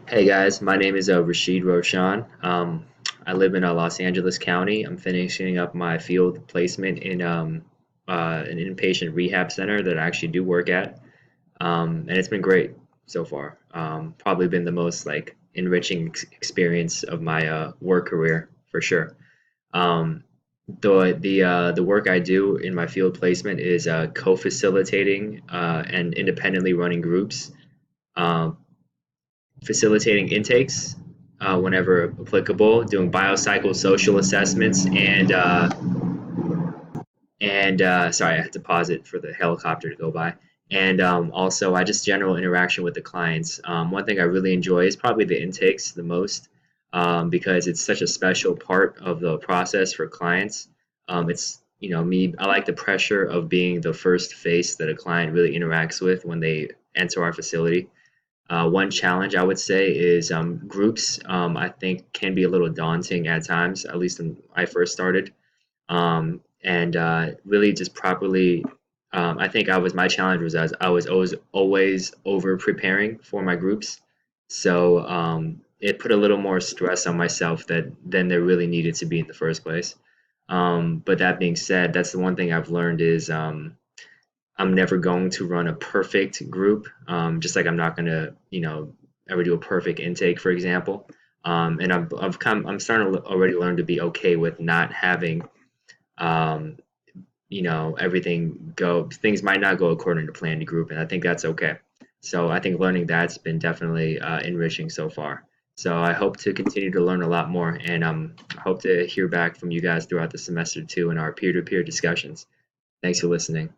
Hey guys, my name is Rashid Roshan. I live in Los Angeles County. I'm finishing up my field placement in an inpatient rehab center that I actually do work at, and it's been great so far. Probably been the most like enriching experience of my work career for sure. Um, the work I do in my field placement is co-facilitating and independently running groups. Um, Facilitating intakes whenever applicable, doing biocycle social assessments, and sorry, I had to pause it for the helicopter to go by. And also, I just general interaction with the clients. One thing I really enjoy is probably the intakes the most because it's such a special part of the process for clients. It's me. I like the pressure of being the first face that a client really interacts with when they enter our facility. One challenge I would say is groups. I think can be a little daunting at times, at least when I first started. And really just properly, I think I was my challenge was as I was always over preparing for my groups, so it put a little more stress on myself that than there really needed to be in the first place. But that being said, that's the one thing I've learned is I'm never going to run a perfect group, just like I'm not going to, ever do a perfect intake, for example. And I'm starting to already learn to be okay with not having, um, everything go. Things might not go according to plan to group, and I think that's okay. So I think learning that's been definitely enriching so far. So I hope to continue to learn a lot more, and hope to hear back from you guys throughout the semester too in our peer-to-peer discussions. Thanks for listening.